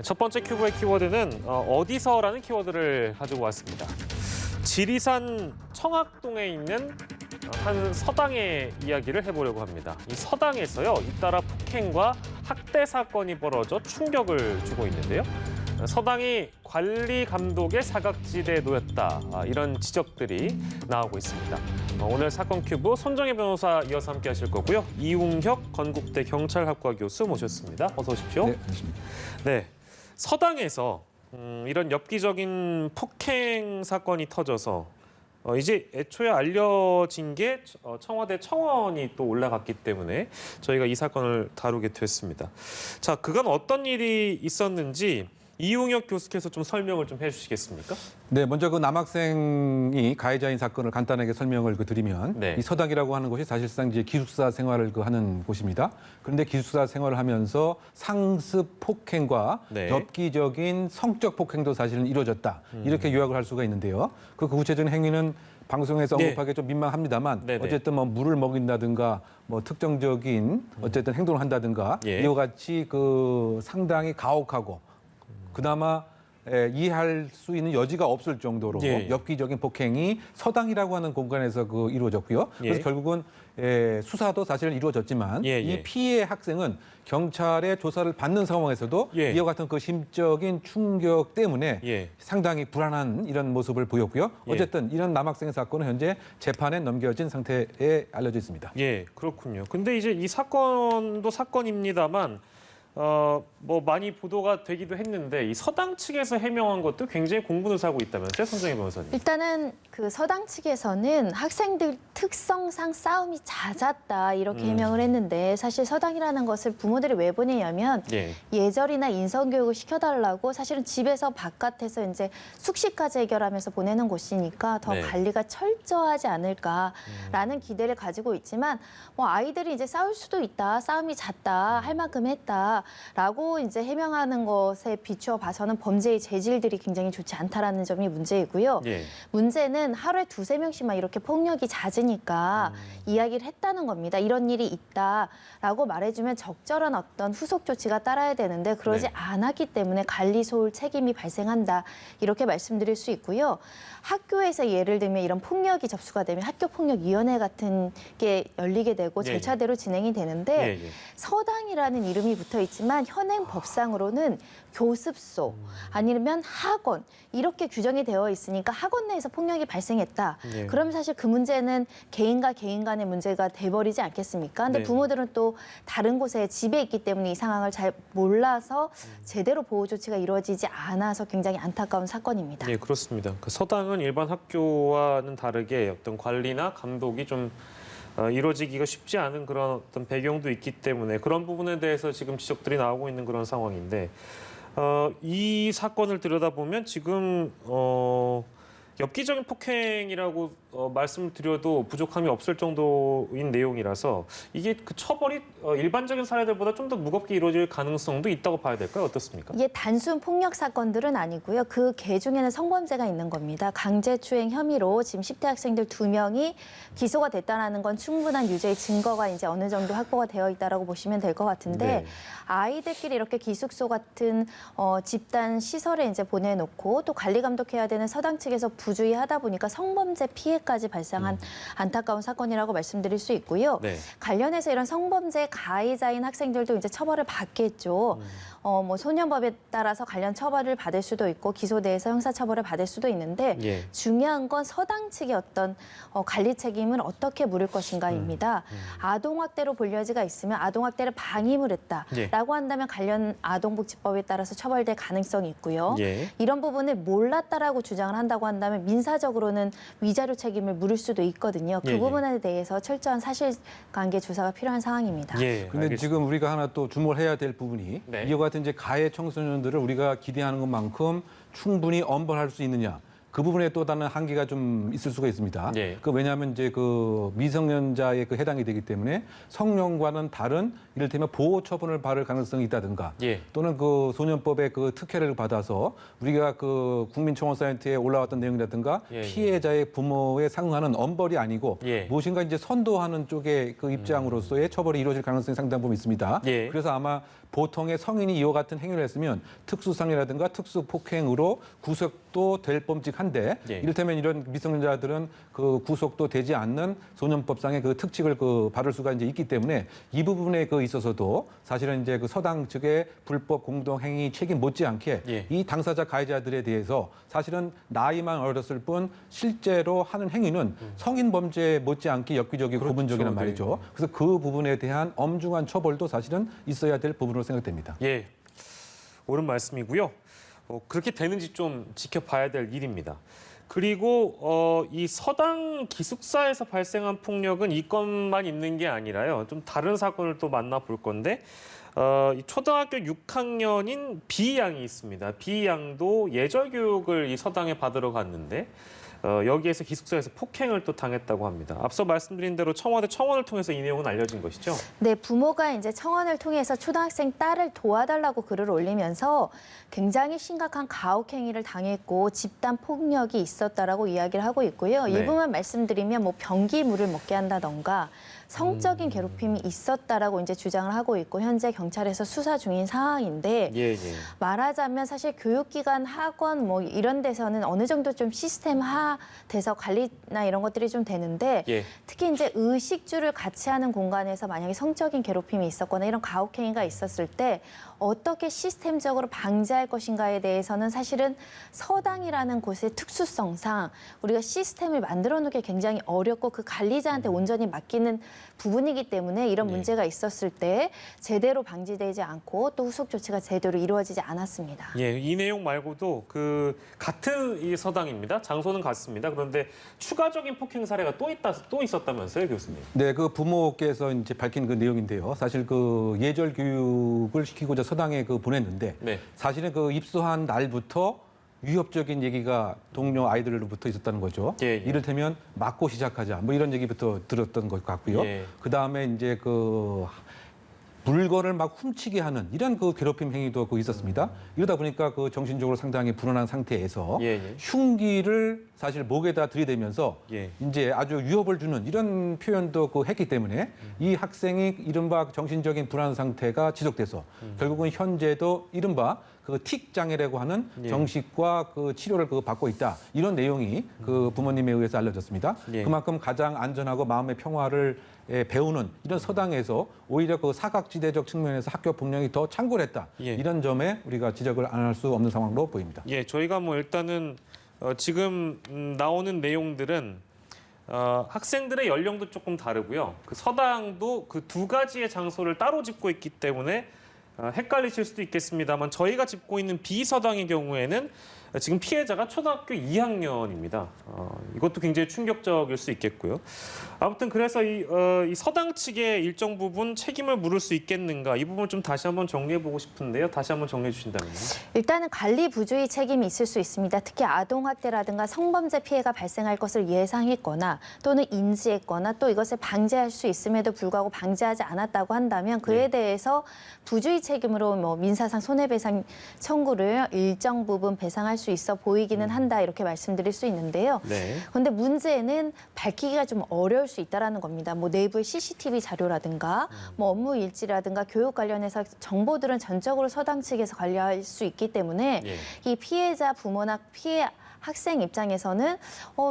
첫 번째 큐브의 키워드는 어디서라는 키워드를 가지고 왔습니다. 지리산 청학동에 있는 한 서당의 이야기를 해보려고 합니다. 이 서당에서요, 잇따라 폭행과 학대 사건이 벌어져 충격을 주고 있는데요. 서당이 관리 감독의 사각지대에 놓였다, 이런 지적들이 나오고 있습니다. 오늘 사건 큐브 손정혜 변호사 이어서 함께 하실 거고요. 이웅혁 건국대 경찰학과 교수 모셨습니다. 어서 오십시오. 네, 안녕하십니까. 네, 서당에서 이런 엽기적인 폭행 사건이 터져서 이제 애초에 알려진 게 청와대 청원이 또 올라갔기 때문에 저희가 이 사건을 다루게 됐습니다. 자, 그간 어떤 일이 있었는지 이웅혁 교수께서 좀 설명을 좀 해주시겠습니까? 네, 먼저 그 남학생이 가해자인 사건을 간단하게 설명을 드리면 네. 이 서당이라고 하는 곳이 사실상 이제 기숙사 생활을 하는 곳입니다. 그런데 기숙사 생활을 하면서 상습 폭행과 네. 엽기적인 성적 폭행도 사실은 이루어졌다. 이렇게 요약을 할 수가 있는데요. 그 구체적인 행위는 방송에서 네. 언급하기 좀 민망합니다만 네네. 어쨌든 뭐 물을 먹인다든가 뭐 특정적인 어쨌든 행동을 한다든가 예. 이와 같이 그 상당히 가혹하고 그나마 이해할 수 있는 여지가 없을 정도로 예. 엽기적인 폭행이 서당이라고 하는 공간에서 이루어졌고요. 그래서 예. 결국은 수사도 사실 이루어졌지만 예, 예. 이 피해 학생은 경찰의 조사를 받는 상황에서도 예. 이와 같은 그 심적인 충격 때문에 예. 상당히 불안한 이런 모습을 보였고요. 예. 어쨌든 이런 남학생 사건은 현재 재판에 넘겨진 상태에 알려져 있습니다. 예, 그렇군요. 근데 이제 이 사건도 사건입니다만 뭐 많이 보도가 되기도 했는데 이 서당 측에서 해명한 것도 굉장히 공분을 사고 있다면서요, 손정혜 변호사님? 일단은 그 서당 측에서는 학생들 특성상 싸움이 잦았다 이렇게 해명을 했는데 사실 서당이라는 것을 부모들이 왜 보내냐면 예. 예절이나 인성교육을 시켜달라고 사실은 집에서 바깥에서 이제 숙식까지 해결하면서 보내는 곳이니까 더 네. 관리가 철저하지 않을까라는 기대를 가지고 있지만 뭐 아이들이 이제 싸울 수도 있다, 싸움이 잦다, 할 만큼 했다라고 이제 해명하는 것에 비추어 봐서는 범죄의 재질들이 굉장히 좋지 않다라는 점이 문제이고요. 예. 문제는 하루에 두세 명씩만 이렇게 폭력이 잦으니까 이야기를 했다는 겁니다. 이런 일이 있다라고 말해주면 적절한 어떤 후속 조치가 따라야 되는데 그러지 네. 않았기 때문에 관리 소홀 책임이 발생한다. 이렇게 말씀드릴 수 있고요. 학교에서 예를 들면 이런 폭력이 접수가 되면 학교폭력위원회 같은 게 열리게 되고 예, 예. 절차대로 진행이 되는데 예, 예. 서당이라는 이름이 붙어 있지만 현행 법상으로는 교습소 아니면 학원 이렇게 규정이 되어 있으니까 학원 내에서 폭력이 발생했다. 예. 그러면 사실 그 문제는 개인과 개인 간의 문제가 돼버리지 않겠습니까? 근데 네. 부모들은 또 다른 곳에 집에 있기 때문에 이 상황을 잘 몰라서 제대로 보호 조치가 이루어지지 않아서 굉장히 안타까운 사건입니다. 예, 그렇습니다. 그 서당은 일반 학교와는 다르게 어떤 관리나 감독이 좀 이루어지기가 쉽지 않은 그런 어떤 배경도 있기 때문에 그런 부분에 대해서 지금 지적들이 나오고 있는 그런 상황인데 이 사건을 들여다보면 지금 엽기적인 폭행이라고 말씀을 드려도 부족함이 없을 정도인 내용이라서 이게 그 처벌이 일반적인 사례들보다 좀 더 무겁게 이루어질 가능성도 있다고 봐야 될까요? 어떻습니까? 이게 단순 폭력 사건들은 아니고요. 그 개 중에는 성범죄가 있는 겁니다. 강제추행 혐의로 지금 10대 학생들 2명이 기소가 됐다는 건 충분한 유죄의 증거가 이제 어느 정도 확보가 되어 있다라고 보시면 될 것 같은데 네. 아이들끼리 이렇게 기숙소 같은 집단 시설에 이제 보내놓고 또 관리 감독해야 되는 서당 측에서 부주의하다 보니까 성범죄 피해까지 발생한 안타까운 사건이라고 말씀드릴 수 있고요. 네. 관련해서 이런 성범죄 가해자인 학생들도 이제 처벌을 받겠죠. 뭐 소년법에 따라서 관련 처벌을 받을 수도 있고 기소돼서 형사처벌을 받을 수도 있는데 예. 중요한 건 서당 측의 어떤 관리 책임을 어떻게 물을 것인가입니다. 아동학대로 볼 여지가 있으면 아동학대를 방임을 했다라고 한다면 관련 아동복지법에 따라서 처벌될 가능성이 있고요. 예. 이런 부분을 몰랐다라고 주장을 한다고 한다면 민사적으로는 위자료 책임을 물을 수도 있거든요. 그 예, 예. 부분에 대해서 철저한 사실관계 조사가 필요한 상황입니다. 예. 근데 알겠습니다. 지금 우리가 하나 또 주목을 해야 될 부분이 네. 이와 같은 이제 가해 청소년들을 우리가 기대하는 것만큼 충분히 엄벌할 수 있느냐. 그 부분에 또 다른 한계가 좀 있을 수가 있습니다. 예. 왜냐하면 이제 그 미성년자에 그 해당이 되기 때문에 성년과는 다른 이를테면 보호 처분을 받을 가능성이 있다든가 예. 또는 그 소년법의 그 특혜를 받아서 우리가 그 국민청원 사이트에 올라왔던 내용이라든가 예, 예. 피해자의 부모에 상응하는 엄벌이 아니고 예. 무엇인가 이제 선도하는 쪽의 그 입장으로서의 처벌이 이루어질 가능성이 상당 부분 있습니다. 예. 그래서 아마 보통의 성인이 이와 같은 행위를 했으면 특수상이라든가 특수폭행으로 구속도 될 범직한데 예. 이를테면 이런 미성년자들은 그 구속도 되지 않는 소년법상의 그 특칙을 그 받을 수가 이제 있기 때문에 이 부분에 그 있어서도 사실은 이제 그 서당 측의 불법 공동행위 책임 못지않게 예. 이 당사자 가해자들에 대해서 사실은 나이만 어렸을 뿐 실제로 하는 행위는 성인 범죄 못지않게 엽기적이고 그렇죠. 구분적이란 네. 말이죠. 그래서 그 부분에 대한 엄중한 처벌도 사실은 있어야 될 부분으로 생각됩니다. 예, 옳은 말씀이고요. 그렇게 되는지 좀 지켜봐야 될 일입니다. 그리고 이 서당 기숙사에서 발생한 폭력은 이 건만 있는 게 아니라요. 좀 다른 사건을 또 만나볼 건데 이 초등학교 6학년인 B 양이 있습니다. B 양도 예절 교육을 이 서당에 받으러 갔는데 여기에서 기숙사에서 폭행을 또 당했다고 합니다. 앞서 말씀드린 대로 청와대 청원을 통해서 이 내용은 알려진 것이죠. 네, 부모가 이제 청원을 통해서 초등학생 딸을 도와달라고 글을 올리면서 굉장히 심각한 가혹행위를 당했고 집단 폭력이 있었다라고 이야기를 하고 있고요. 네. 일부만 말씀드리면 뭐 변기물을 먹게 한다던가 성적인 괴롭힘이 있었다라고 이제 주장을 하고 있고 현재 경찰에서 수사 중인 상황인데 예, 예. 말하자면 사실 교육기관, 학원 뭐 이런 데서는 어느 정도 좀 시스템화돼서 관리나 이런 것들이 좀 되는데 예. 특히 이제 의식주를 같이 하는 공간에서 만약에 성적인 괴롭힘이 있었거나 이런 가혹행위가 있었을 때 어떻게 시스템적으로 방지할 것인가에 대해서는 사실은 서당이라는 곳의 특수성상 우리가 시스템을 만들어 놓기 굉장히 어렵고 그 관리자한테 온전히 맡기는 부분이기 때문에 이런 네. 문제가 있었을 때 제대로 방지되지 않고 또 후속 조치가 제대로 이루어지지 않았습니다. 예, 이 내용 말고도 그 같은 이 서당입니다. 장소는 같습니다. 그런데 추가적인 폭행 사례가 또 있었다면서요, 교수님? 네, 그 부모께서 이제 밝힌 그 내용인데요. 사실 그 예절 교육을 시키고자 서당에 그 보냈는데 네. 사실은 그 입소한 날부터 위협적인 얘기가 동료 아이들로부터 있었다는 거죠. 예, 예. 이를테면 맞고 시작하자 뭐 이런 얘기부터 들었던 것 같고요. 예. 그 다음에 이제 그 물건을 막 훔치게 하는 이런 그 괴롭힘 행위도 그 있었습니다. 이러다 보니까 그 정신적으로 상당히 불안한 상태에서 예, 예. 흉기를 사실 목에다 들이대면서 예. 이제 아주 위협을 주는 이런 표현도 그 했기 때문에 이 학생이 이른바 정신적인 불안 상태가 지속돼서 결국은 현재도 이른바 그 틱 장애라고 하는 예. 정식과 그 치료를 그 받고 있다. 이런 내용이 그 부모님에 의해서 알려졌습니다. 예. 그만큼 가장 안전하고 마음의 평화를 배우는 이런 서당에서 오히려 그 사각지대적 측면에서 학교 폭력이 더 창궐했다. 예. 이런 점에 우리가 지적을 안 할 수 없는 상황으로 보입니다. 예, 저희가 뭐 일단은 지금 나오는 내용들은 학생들의 연령도 조금 다르고요. 그 서당도 그 두 가지의 장소를 따로 짚고 있기 때문에 헷갈리실 수도 있겠습니다만 저희가 짚고 있는 B서당의 경우에는 지금 피해자가 초등학교 2학년입니다. 이것도 굉장히 충격적일 수 있겠고요. 아무튼 그래서 이 서당 측의 일정 부분 책임을 물을 수 있겠는가 이 부분 좀 다시 한번 정리해보고 싶은데요. 다시 한번 정리해 주신다면요. 일단은 관리 부주의 책임이 있을 수 있습니다. 특히 아동학대라든가 성범죄 피해가 발생할 것을 예상했거나 또는 인지했거나 또 이것을 방지할 수 있음에도 불구하고 방지하지 않았다고 한다면 그에 대해서 부주의 책임으로 뭐 민사상 손해배상 청구를 일정 부분 배상할 수 있어 보이기는 한다 이렇게 말씀드릴 수 있는데요. 네. 그런데 문제는 밝히기가 좀 어려울 수 있다라는 겁니다. 뭐 내부의 CCTV 자료라든가 뭐 업무 일지라든가 교육 관련해서 정보들은 전적으로 서당 측에서 관리할 수 있기 때문에 예. 이 피해자 부모나 피해 학생 입장에서는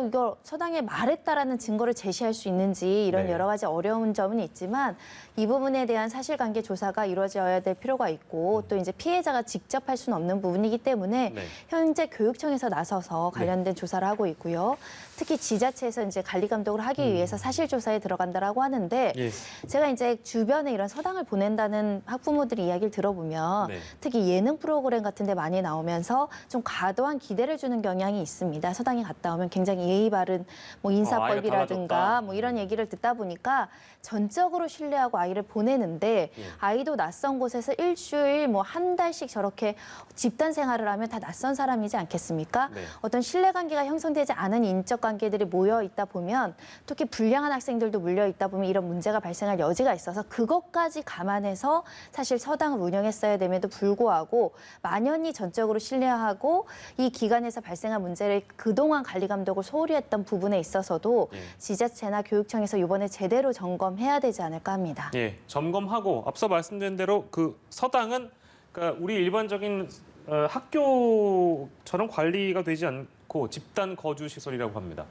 이걸 서당에 말했다라는 증거를 제시할 수 있는지 이런 네. 여러 가지 어려운 점은 있지만 이 부분에 대한 사실관계 조사가 이루어져야 될 필요가 있고 또 이제 피해자가 직접 할 수는 없는 부분이기 때문에 네. 현재 교육청에서 나서서 관련된 조사를 하고 있고요. 특히 지자체에서 이제 관리 감독을 하기 위해서 사실 조사에 들어간다라고 하는데 예. 제가 이제 주변에 이런 서당을 보낸다는 학부모들이 이야기를 들어보면 네. 특히 예능 프로그램 같은 데 많이 나오면서 좀 과도한 기대를 주는 경향이 있습니다. 서당에 갔다 오면 굉장히 예의 바른 뭐 인사법이라든가 달라졌다. 뭐 이런 얘기를 듣다 보니까 전적으로 신뢰하고 아이를 보내는데 예. 아이도 낯선 곳에서 일주일 뭐 한 달씩 저렇게 집단 생활을 하면 다 낯선 사람이지 않겠습니까? 네. 어떤 신뢰관계가 형성되지 않은 인적 관계들이 모여 있다 보면 특히 불량한 학생들도 물려 있다 보면 이런 문제가 발생할 여지가 있어서 그것까지 감안해서 사실 서당을 운영했어야 됨에도 불구하고 만연히 전적으로 신뢰하고 이 기관에서 발생한 문제를 그동안 관리 감독을 소홀히 했던 부분에 있어서도 예. 지자체나 교육청에서 이번에 제대로 점검해야 되지 않을까 합니다. 예, 점검하고 앞서 말씀드린 대로 그 서당은 그러니까 우리 일반적인 학교처럼 관리가 되지 않고 집단 거주 시설이라고 합니다.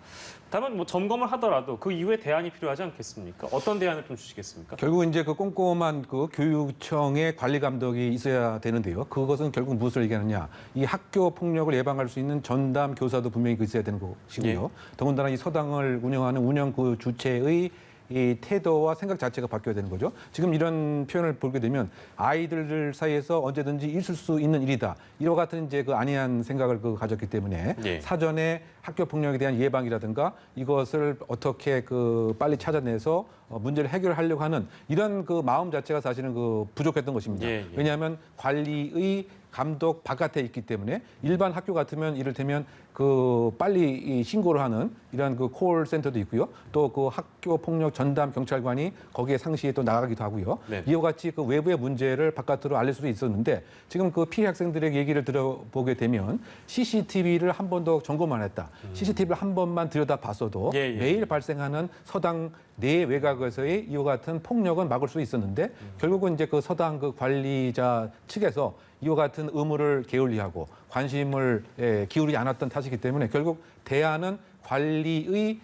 다만 뭐 점검을 하더라도 그 이후에 대안이 필요하지 않겠습니까? 어떤 대안을 좀 주시겠습니까? 결국 이제 그 꼼꼼한 그 교육청의 관리 감독이 있어야 되는데요. 그것은 결국 무엇을 얘기하느냐? 이 학교 폭력을 예방할 수 있는 전담 교사도 분명히 있어야 되는 것이고요. 더군다나 이 서당을 운영하는 운영 그 주체의 이 태도와 생각 자체가 바뀌어야 되는 거죠. 지금 이런 표현을 보게 되면 아이들 사이에서 언제든지 있을 수 있는 일이다. 이와 같은 이제 그 안이한 생각을 가졌기 때문에 예. 사전에 학교 폭력에 대한 예방이라든가 이것을 어떻게 그 빨리 찾아내서 문제를 해결하려고 하는 이런 그 마음 자체가 사실은 그 부족했던 것입니다. 예, 예. 왜냐하면 관리의 감독 바깥에 있기 때문에 일반 학교 같으면 이를테면 그 빨리 이 신고를 하는 이런 그 콜센터도 있고요. 또 그 학교 폭력 전담 경찰관이 거기에 상시에 또 나가기도 하고요. 네. 이와 같이 그 외부의 문제를 바깥으로 알릴 수도 있었는데 지금 그 피해 학생들의 얘기를 들어보게 되면 CCTV를 한 번도 점검 안 했다. CCTV를 한 번만 들여다봤어도 예, 예. 매일 발생하는 서당 내 외곽에서의 이와 같은 폭력은 막을 수 있었는데 결국은 이제 그 서당 그 관리자 측에서 이와 같은 의무를 게을리하고 관심을 기울이지 않았던 탓이기 때문에 결국 대안은 관리의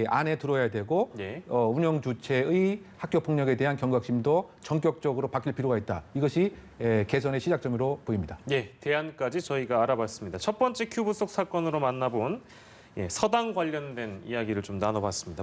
안에 들어야 되고 예. 운영 주체의 학교 폭력에 대한 경각심도 전격적으로 바뀔 필요가 있다. 이것이 개선의 시작점으로 보입니다. 예, 대안까지 저희가 알아봤습니다. 첫 번째 큐브 속 사건으로 만나본 서당 관련된 이야기를 좀 나눠봤습니다.